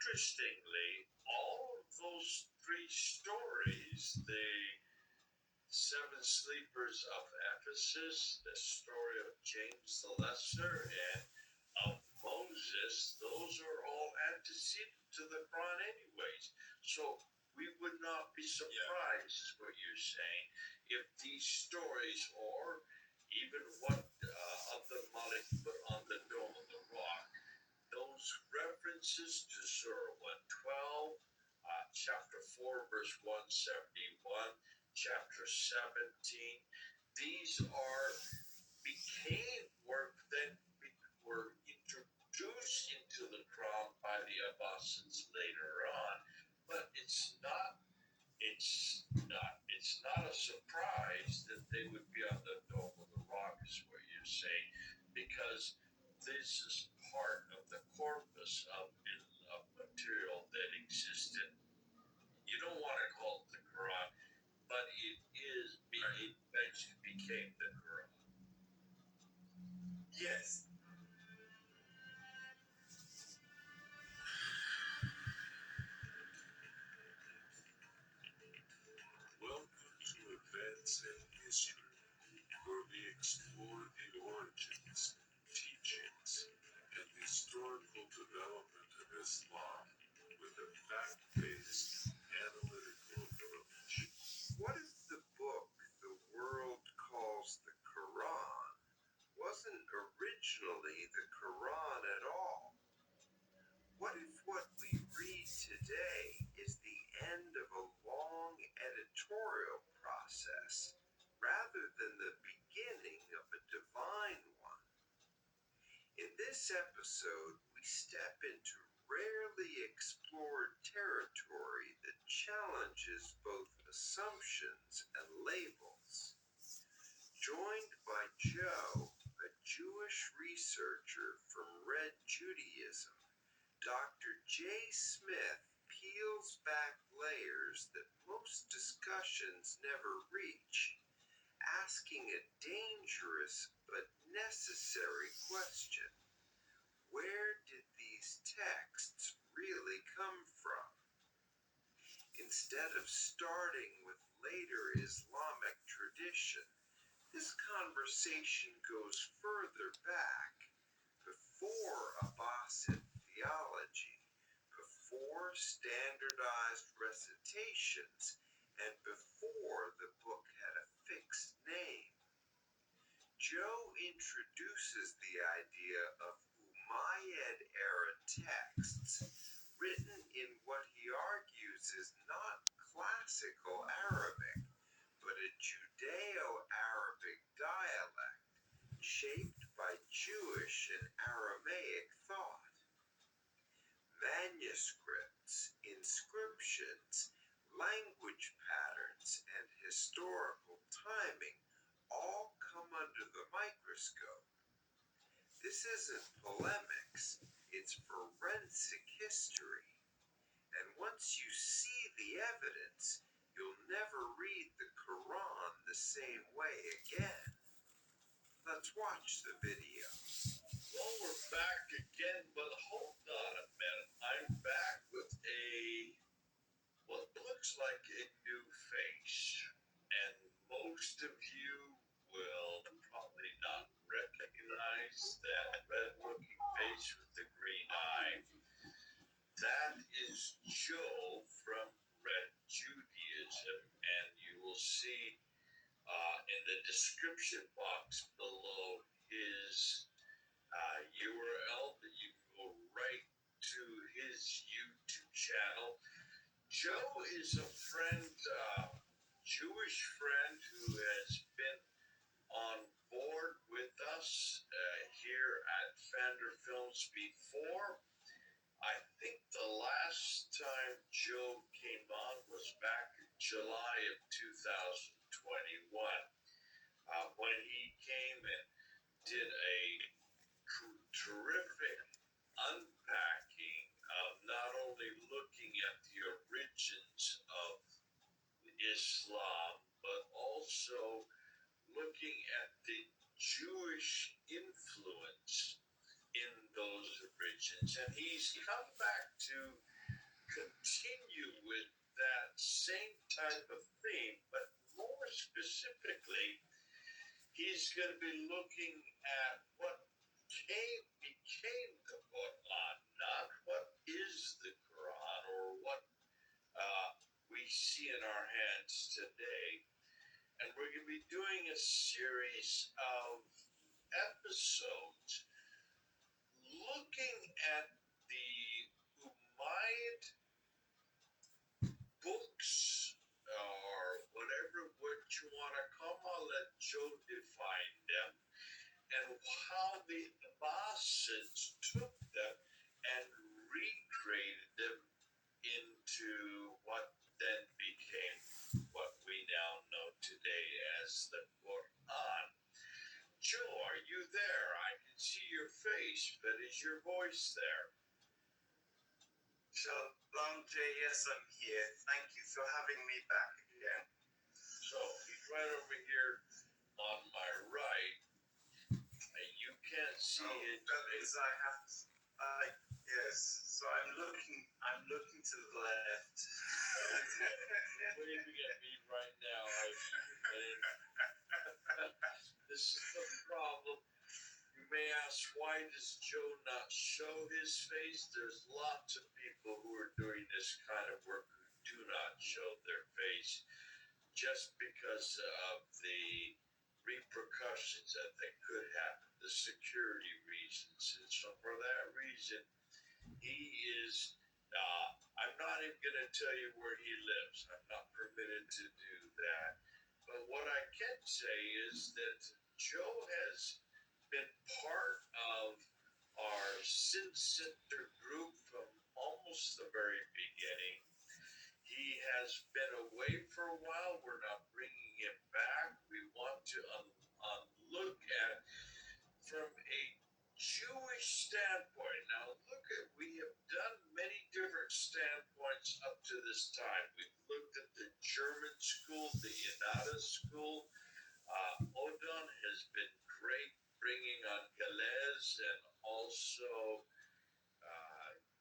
interestingly, all of those three stories, the seven sleepers of Ephesus, the story of James the Lesser, and of Moses, those are all antecedent to the Quran anyways. So we would not be surprised, is what you're saying, if these stories, or even what the Malik put on the dome of the rock, those references to Surah 112, chapter 4, verse 171, chapter 17, these were introduced into the Quran by the Abbasids later on. But it's not a surprise that they would be on the dome of the rock, is what you're saying, because this is part of the corpus of material that existed. You don't want to call it the Quran, but it eventually became the Quran. Yes. Welcome to Events in History, where we explore the origins, teachings, and historical development of Islam with a fact-based, analytical approach. What if the book the world calls the Quran wasn't originally the Quran at all? What if what we read today is the end of a long editorial process rather than the beginning of a divine one? In this episode, we step into rarely explored territory that challenges both assumptions and labels. Joined by Joe, a Jewish researcher from Red Judaism, Dr. J. Smith peels back layers that most discussions never reach, asking a dangerous but necessary question. Where did these texts really come from? Instead of starting with later Islamic tradition, this conversation goes further back, before Abbasid theology, before standardized recitations, and before the book had a fixed name. Joe introduces the idea of Umayyad-era texts, written in what he argues is not classical Arabic, but a Judeo-Arabic dialect, shaped by Jewish and Aramaic thought. Manuscripts, inscriptions, language patterns, and historical timing all come under the microscope. This isn't polemics, it's forensic history. And once you see the evidence, you'll never read the Quran the same way again. Let's watch the video. Well, we're back again, but hold on a minute. I'm back with what looks like a new face. And most of you will probably not recognize that red-looking face with the green eye. That is Joe from Red Judaism, and you will see in the description box below his URL that you can go right to his YouTube channel. Joe is a friend, Jewish friend who has been on board with us here at Fander Films before. I think the last time Joe came on was back in July of 2021, when he came and did a terrific unpacking of not only looking at the origins of Islam, but also looking at the Jewish influence in those origins. And he's come back to same type of theme, but more specifically, he's going to be looking at what became the Quran, not what is the Quran or what we see in our hands today. And we're going to be doing a series of episodes looking at the Umayyad books, or whatever what you want to call them. I'll let Joe define them, and how the Abbasids took them and recreated them into what then became what we now know today as the Quran. Joe, are you there? I can see your face, but is your voice there? Shalom, Jay. Yes, I'm here. Thank you for having me back again. So he's right over here on my right. You can't see it. That is, yes. So I'm looking to the left. Waving at me right now. This is the problem. You may ask, why does Joe not show his face? There's lots of people who are doing this kind of work who do not show their face just because of the repercussions that could happen, the security reasons. And so for that reason, he is, I'm not even going to tell you where he lives. I'm not permitted to do that. But what I can say is that Joe has been part of our Sin Center group from almost the very beginning. He has been away for a while. We're not bringing him back. We want to look at from a Jewish standpoint. Now, we have done many different standpoints up to this time. We've looked at the German school, the Yonada school. Odon has been great, bringing on Galez, and also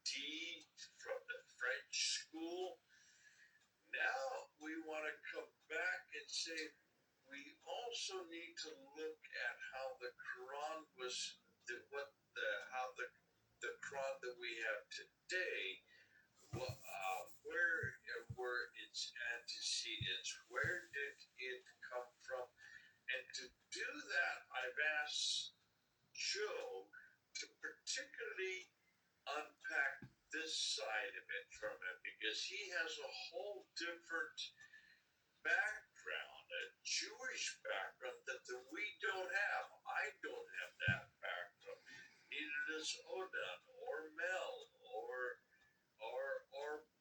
D from the French school. Now we want to come back and say we also need to look at how the Quran was, how the Quran that we have today, where were its antecedents, where did it come from? And to do that, I've asked Joe to particularly unpack this side of it from him, because he has a whole different background, a Jewish background that we don't have. I don't have that background. Neither does Odon or Mel or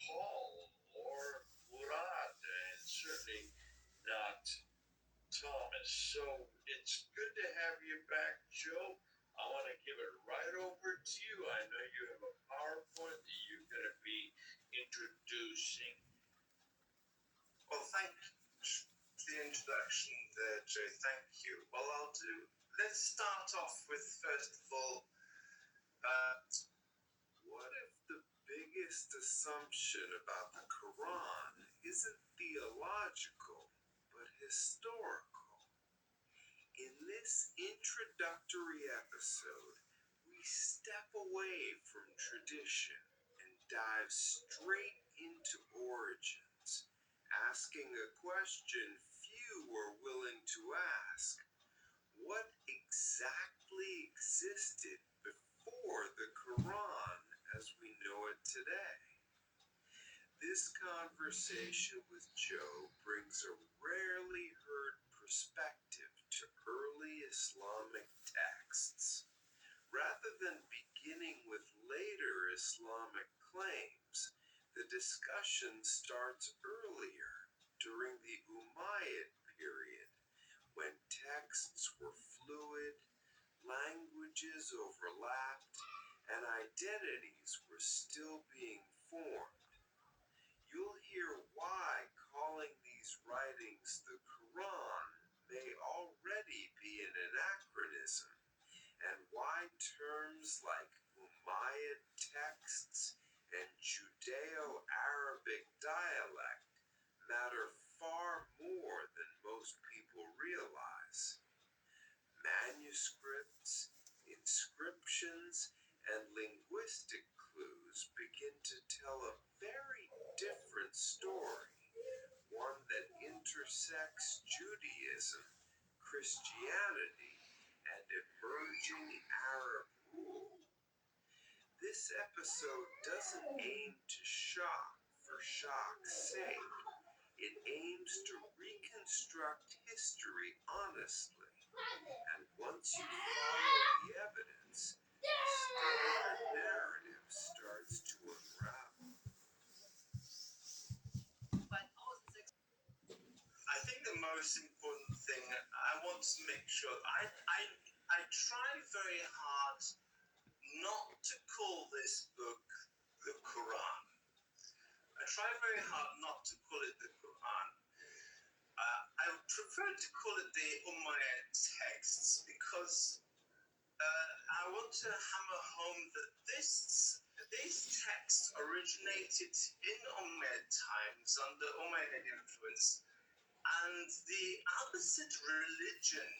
Paul or Murad, and certainly not Thomas. So it's good to have you back, Joe. I want to give it right over to you. I know you have a PowerPoint that you're going to be introducing. Well, thank you for the introduction there, Jay. Thank you. Well, let's start off with, first of all, what if the biggest assumption about the Quran isn't theological, but historical? In this introductory episode, we step away from tradition and dive straight into origins, asking a question few are willing to ask. What exactly existed before the Quran as we know it today? This conversation with Joe brings a rarely heard perspective to early Islamic texts. Rather than beginning with later Islamic claims, the discussion starts earlier, during the Umayyad period, when texts were fluid, languages overlapped, and identities were still being formed. You'll hear why calling these writings the Quran may already be an anachronism, and why terms like Umayyad texts and Judeo-Arabic dialect to tell a very different story, one that intersects Judaism, Christianity, and emerging Arab rule. This episode doesn't aim to shock for shock's sake. It aims to reconstruct history honestly. And once you follow the evidence, the narrative starts to unravel. I think the most important thing I want to make sure I try very hard not to call this book the Quran. I try very hard not to call it the Quran. I prefer to call it the Umayyad texts because I want to hammer home that these texts originated in Umayyad times under Umayyad influence, and the Abbasid religion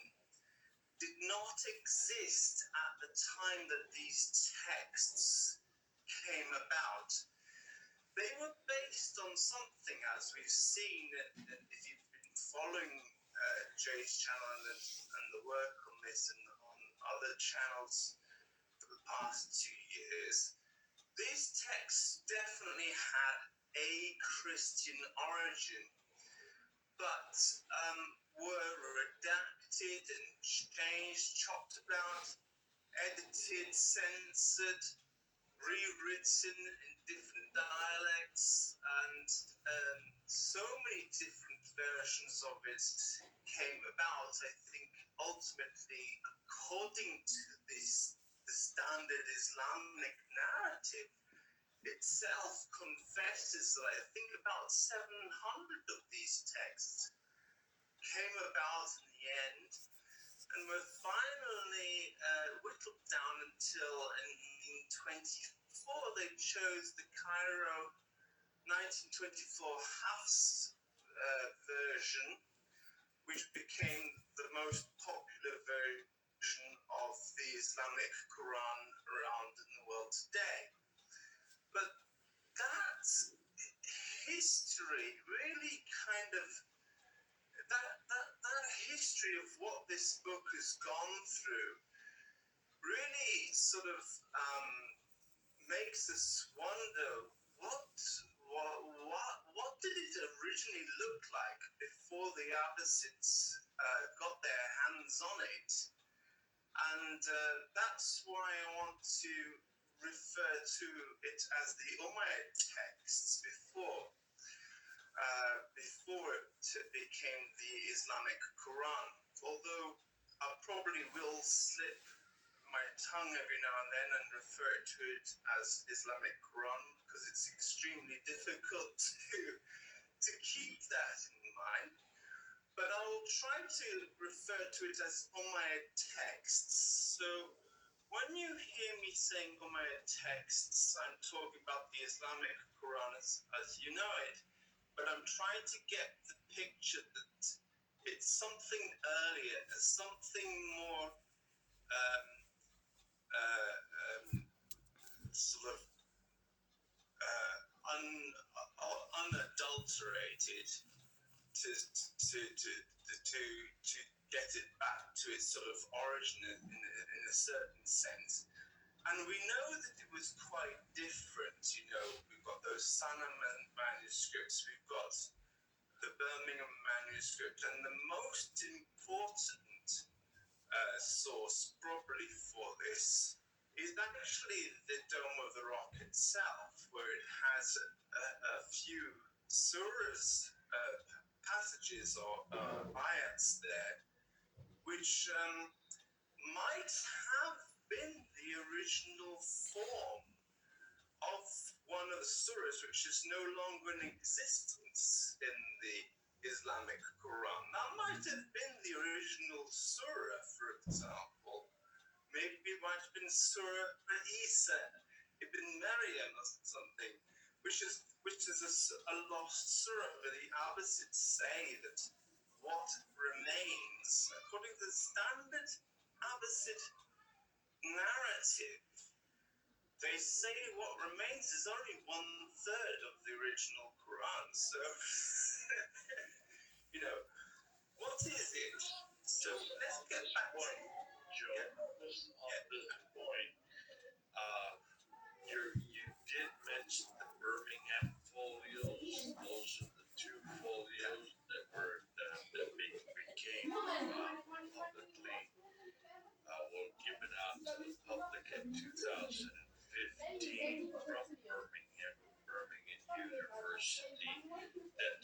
did not exist at the time that these texts came about. They were based on something, as we've seen, if you've been following Jay's channel and the work on this and on other channels for the past 2 years. These texts definitely had a Christian origin, but were redacted and changed, chopped about, edited, censored, rewritten in different dialects, and so many different versions of it came about. I think ultimately, according to the standard Islamic narrative itself, confesses that I think about 700 of these texts came about in the end and were finally whittled down until in 1924 they chose the Cairo 1924 Hafs version, which became the most popular version of the Islamic Quran around in the world today. But that history really kind of that history of what this book has gone through really sort of makes us wonder what did it originally look like before the Abbasids got their hands on it, and that's why I want to refer to it as the Umayyad texts before it became the Islamic Quran. Although I probably will slip my tongue every now and then and refer to it as Islamic Quran because it's extremely difficult to keep that in mind. But I'll try to refer to it as Umayyad texts. So when you hear me saying Umayyad texts, I'm talking about the Islamic Quran as you know it. But I'm trying to get the picture that it's something earlier, something more sort of unadulterated to get it back to its sort of origin in a certain sense. And we know that it was quite different. You know, we've got those Sana manuscripts, we've got the Birmingham manuscript, and the most important source probably for this is actually the Dome of the Rock itself, where it has a few surahs, passages or ayats there, which might have been the original form of one of the surahs, which is no longer in existence in the Islamic Quran. That might have been the original surah, for example. Maybe it might have been Surah Isa ibn Maryam or something, which is a lost surah. But the Abbasids say that what remains, according to the standard Abbasid narrative, they say what remains is only 1/3 of the original Quran. So, what is it? So let's get back to Joe, just on this point, you did mention the Birmingham folios. Those are the two folios that became publicly given out to the public in 2015 from Birmingham University that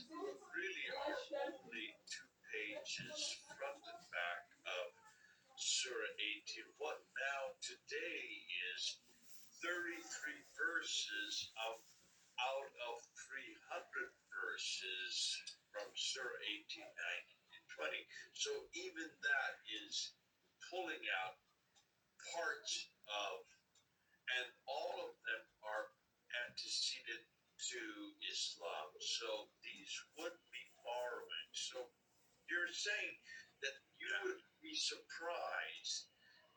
really are only 2 pages front and back of Surah 18. What now today is 33 verses out of 300 verses from Surah 18, 19, and 20. So even that is pulling out parts of, and all of them are antecedent to Islam. So these would be borrowing. So you're saying that you would be surprised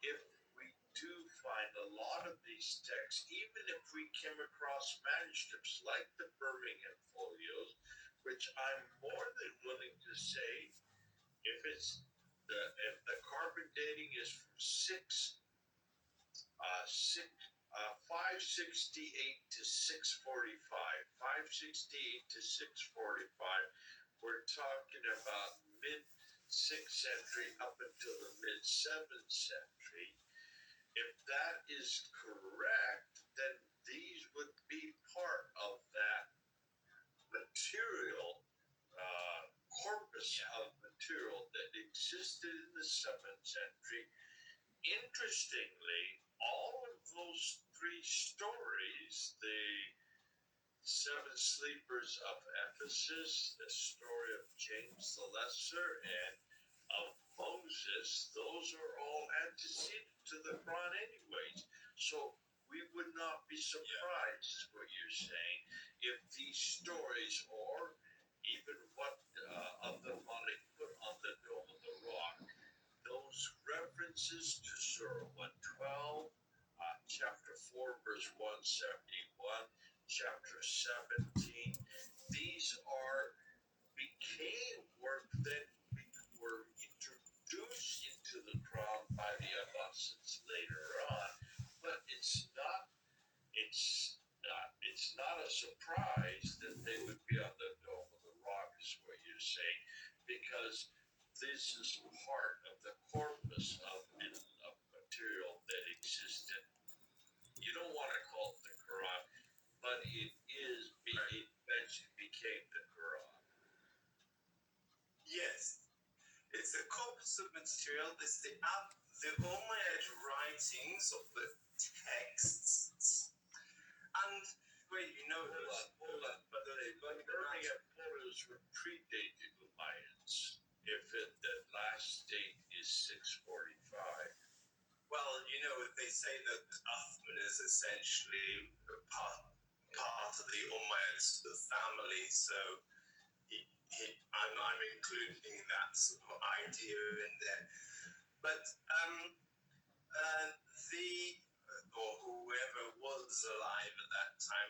if we do find a lot of these texts, even if we came across manuscripts like the Birmingham folios, which I'm more than willing to say, if the carbon dating is from 568 to 645, 568 to 645, we're talking about mid-6th century up until the mid-7th century. If that is correct, then these would be part of that material, corpus of material that existed in the 7th century. Interestingly, all of those 3 stories, the 7 sleepers of Ephesus, the story of James the Lesser, and of Moses, those are all antecedent to the Quran anyways. So we would not be surprised, is what you're saying, if these stories, or even what of the Malik put on the Dome of the Rock, those references to Surah 112, chapter 4, verse 171, chapter 17, these were introduced into the Quran by the Abbasids later on, but it's not a surprise that they would be on the Dome of the Rock, is what you're saying, because this is part of the corpus of material that existed. You don't want to call it the Quran, but it eventually became the Quran. yes, it's a corpus of material. It's the Umayyad writings of the texts, and Hold on. But the Birmingham photos would predate the Umayyads if the last date is 645. Well, they say that Uthman is essentially part of the Umayyads, the family, so I'm including that sort of idea in there. But or whoever was alive at that time,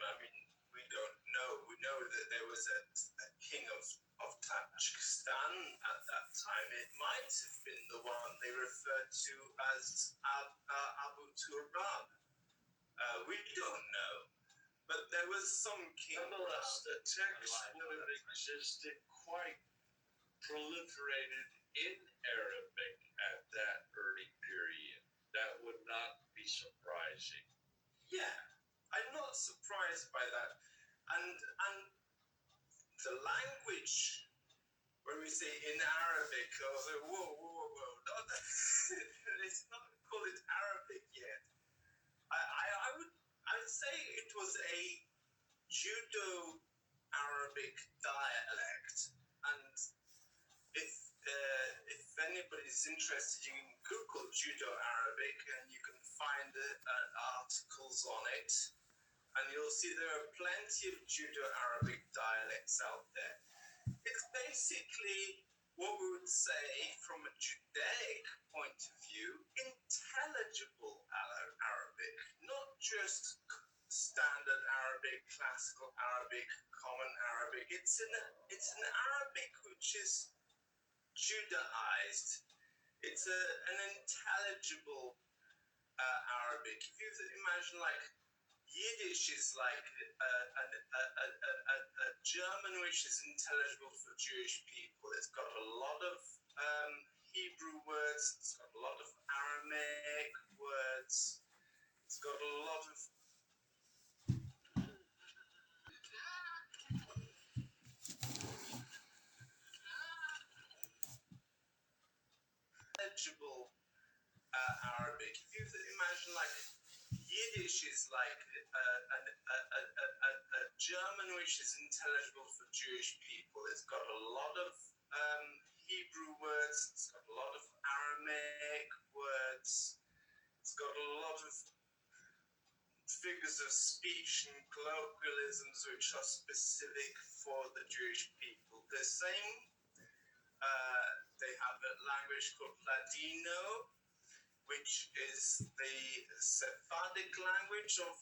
we don't know. We know that there was a king of Tajikistan at that time. It might have been the one they referred to as Abu Turab. We don't know. But there was some king. Nonetheless, the text would have existed quite proliferated in Arabic at that early period. That would not be surprising. Yeah, I'm not surprised by that. And the language, when we say in Arabic, I was like, whoa. Let's not call it Arabic yet. I would say it was a Judo-Arabic dialect. And if anybody's interested, you can Google Judo-Arabic and you can find articles on it. And you'll see there are plenty of Judo-Arabic dialects out there. It's basically what we would say from a Judaic point of view, intelligible Arabic, not just standard Arabic, classical Arabic, common Arabic. It's an Arabic which is Judaized. It's an intelligible Arabic. If you imagine, like, Yiddish is like a German which is intelligible for Jewish people. It's got a lot of Hebrew words. It's got a lot of Aramaic words. It's got a lot of intelligible Arabic. If you imagine, like, Yiddish is like a German which is intelligible for Jewish people. It's got a lot of Hebrew words. It's got a lot of Aramaic words. It's got a lot of figures of speech and colloquialisms which are specific for the Jewish people. The same, they have a language called Ladino, which is the Sephardic language of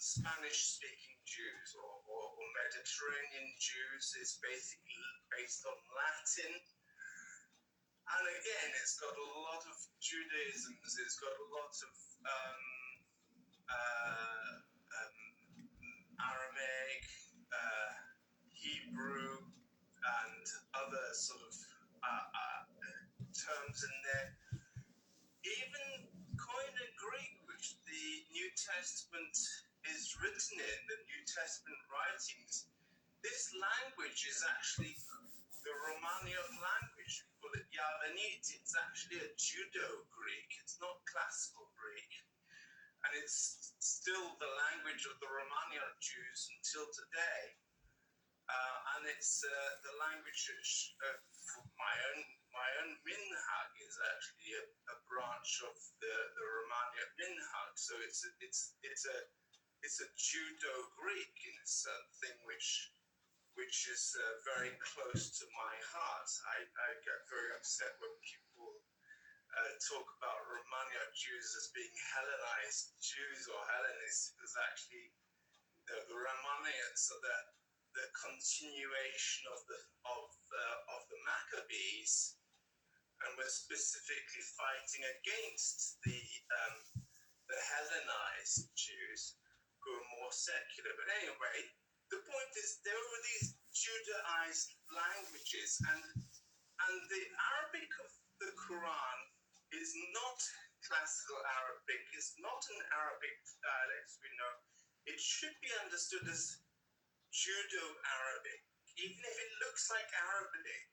Spanish-speaking Jews or Mediterranean Jews. Is basically based on Latin. And again, it's got a lot of Judaisms. It's got a lot of Aramaic, Hebrew, and other sort of terms in there. Even Koine Greek, which the New Testament is written in, the New Testament writings, this language is actually the Romanian language. We call it Yavanit. It's actually a Judo-Greek. It's not classical Greek. And it's still the language of the Romanian Jews until today. And it's the language which, for my own minhag is actually a branch of the Romanian minhag. So it's a Judo-Greek, and it's a thing which is very close to my heart. I get very upset when people talk about Romanian Jews as being Hellenized Jews or Hellenists, because actually the Romanians are the continuation of the Maccabees, and we're specifically fighting against the Hellenized Jews who are more secular. But anyway, the point is there were these Judaized languages, and the Arabic of the Quran is not classical Arabic. It's not an Arabic dialect, we know. It should be understood as Judo-Arabic. Even if it looks like Arabic,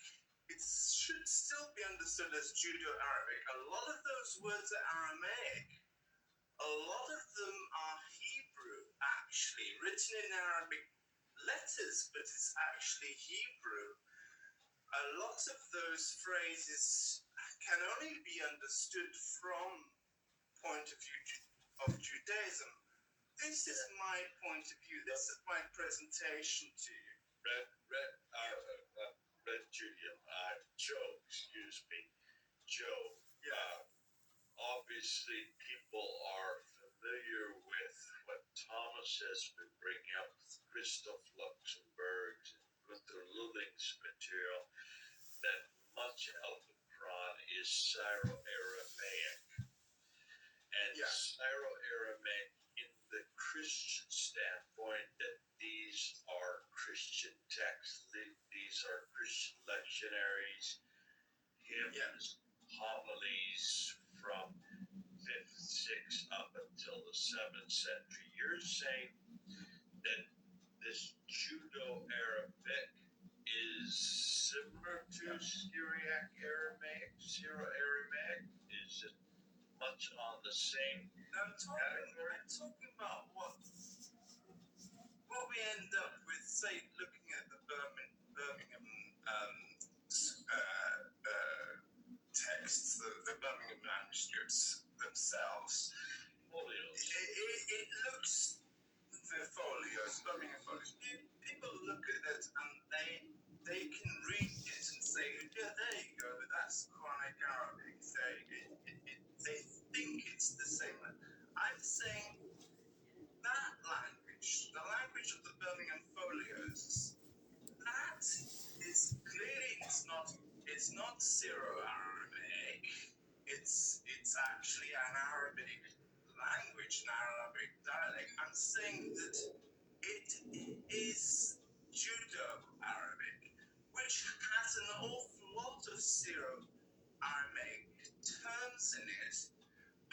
it should still be understood as Judo-Arabic. A lot of those words are Aramaic. A lot of them are Hebrew, actually, written in Arabic letters, but it's actually Hebrew. A lot of those phrases can only be understood from point of view of Judaism. This is my point of view. This is my presentation to you. Red Julian, Joe, excuse me, Joe. Yeah. Obviously, people are familiar with what Thomas has been bringing up, Christoph Luxemburg's and Gunther Lulling's material, that much of the Quran is Syro-Aramaic. And Syro-Aramaic, in the Christian standpoint, that these are Christian texts, these are Christian lectionaries, hymns, homilies from 5th, 6th up until the 7th century. You're saying that this Judo-Arabic is similar to Syriac Aramaic, Syro-Aramaic? Is it much on the same category? I'm talking about what we end up with, say, looking at the Birmingham texts, the Birmingham manuscripts themselves. It looks, the folios, Birmingham folios, people look at it and they can read language of the Birmingham Folios, that is clearly it's not Syro-Arabic. It's actually an Arabic language, an Arabic dialect. I'm saying that it is Judo-Arabic, which has an awful lot of Syro-Aramaic terms in it.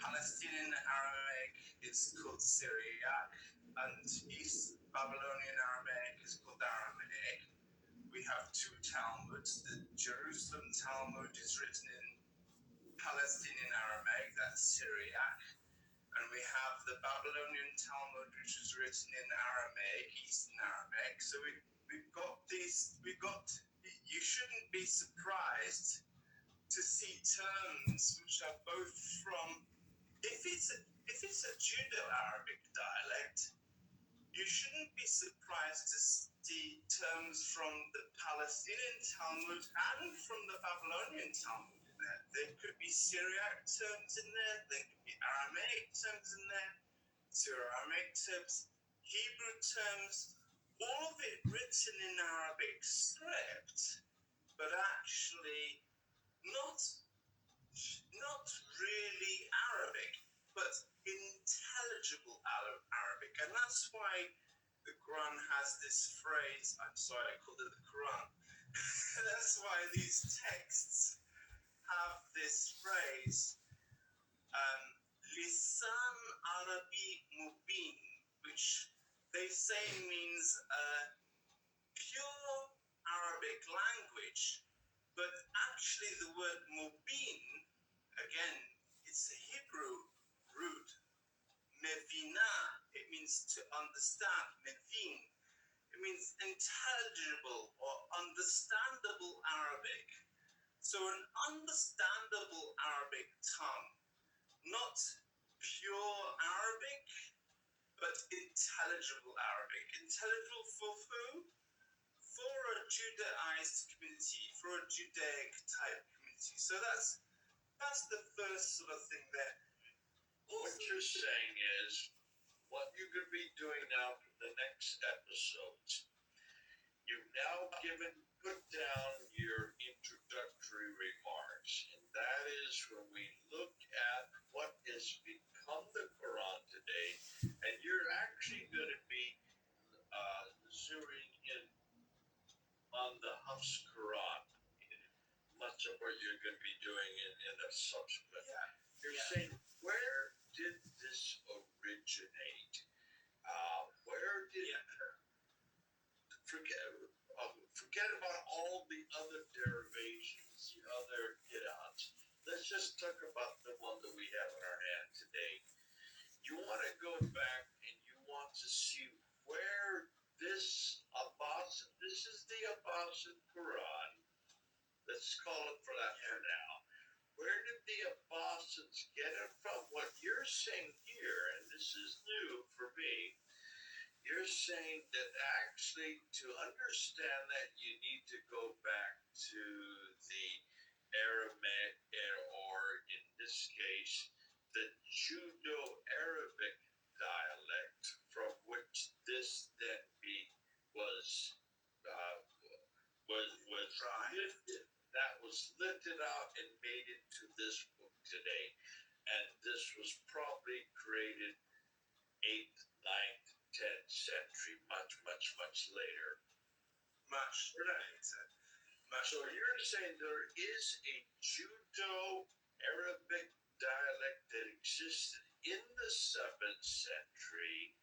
Palestinian Aramaic is called Syriac, and East Babylonian Aramaic is called Aramaic. We have two Talmuds. The Jerusalem Talmud is written in Palestinian Aramaic, that's Syriac, and we have the Babylonian Talmud, which is written in Aramaic, Eastern Aramaic. So we've got these. You shouldn't be surprised to see terms which are both from. If it's a Judo-Arabic dialect, you shouldn't be surprised to see terms from the Palestinian Talmud and from the Babylonian Talmud in there. There could be Syriac terms in there, there could be Aramaic terms in there, Syro-Aramaic terms, Hebrew terms, all of it written in Arabic script, but actually not really Arabic, but intelligible Arabic. And that's why the Quran has this phrase, I'm sorry, I called it the Quran. That's why these texts have this phrase, Lisan Arabi Mubin, which they say means pure Arabic language, but actually the word Mubin, again, it's a Hebrew root, mevina, it means to understand, mevin. It means intelligible or understandable Arabic. So an understandable Arabic tongue, not pure Arabic, but intelligible Arabic. Intelligible for who? For a Judaized community, for a Judaic type community. So that's the first sort of thing there. What you're saying is, what you're going to be doing now for the next episodes, you've now put down your introductory remarks, and that is when we look at what has become the Quran today, and you're actually going to be zeroing in on the Hafs Quran, much of what you're going to be doing in a subsequent. Yeah. You're saying, where did this originate? Where did forget about all the other derivations, the other qira'ats. Let's just talk about the one that we have in our hand today. You want to go back and you want to see where this is the Abbasid Quran. Let's call it for that for now. Where did the Abbasids get it from? What you're saying here, and this is new for me, you're saying that actually to understand that you need to go back to the Aramaic, or in this case, the Judo-Arabic dialect from which this then was lifted. That was lifted out and made into this book today. And this was probably created 8th, 9th, 10th century, much later. Much later. So you're saying there is a Judo-Arabic dialect that existed in the 7th century,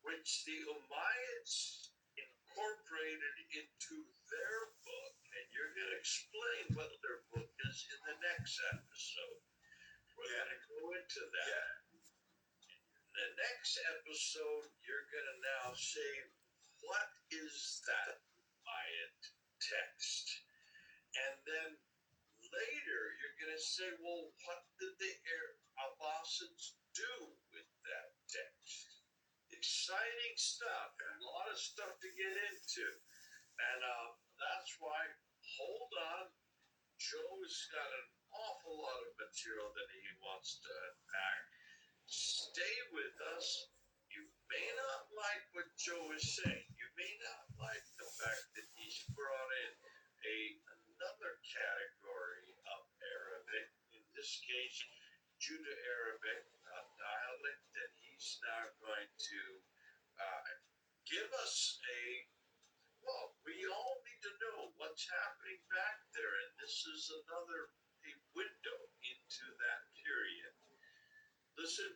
which the Umayyads incorporated into their book, and you're going to explain what their book is in the next episode. We're going to go into that. Yeah. In the next episode, you're going to now say, what is that ayat text? And then later, you're going to say, well, what did the Abbasids do with that text? Exciting stuff, and a lot of stuff to get into. And that's why, hold on, Joe's got an awful lot of material that he wants to unpack. Stay with Joe is saying, you may not like the fact that he's brought in another category of Arabic, in this case, Judo-Arabic dialect, that he's now going to give us we all need to know what's happening back there, and this is another window into that period. Listen,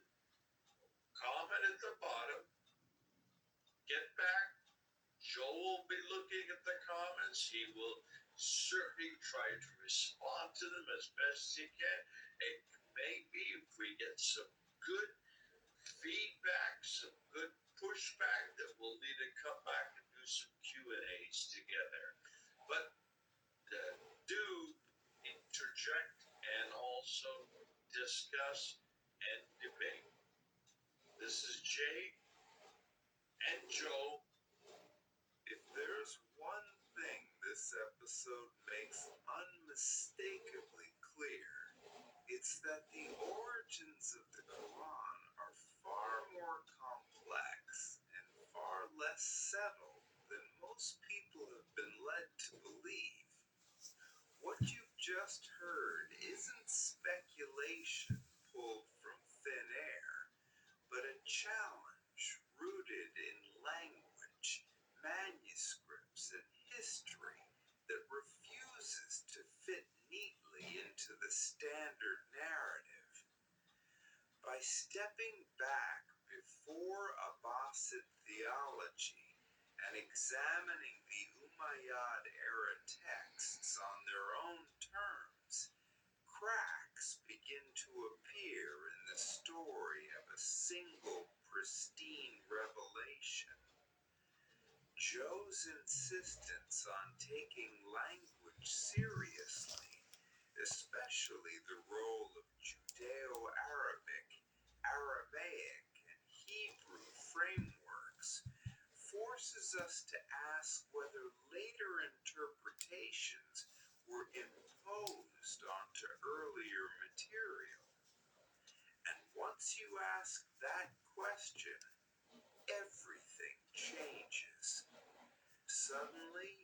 comment at the bottom, get back. Joe will be looking at the comments. He will certainly try to respond to them as best he can. And maybe if we get some good feedback, some good pushback, that we'll need to come back and do some Q&As together. But do interject and also discuss and debate. This is Jay and Joe. If there's one thing this episode makes unmistakably clear, it's that the origins of the Quran are far more complex and far less settled than most people have been led to believe. What you've just heard isn't speculation pulled from thin air, but a challenge rooted in language, manuscripts, and history that refuses to fit neatly into the standard narrative. By stepping back before Abbasid theology and examining the Umayyad era texts on their own terms, cracks begin to appear in the story of a single pristine revelation. Joe's insistence on taking language seriously, especially the role of Judeo-Arabic, Aramaic, and Hebrew frameworks, forces us to ask whether later interpretations were imposed onto earlier material. And once you ask that question, everything changes. Suddenly,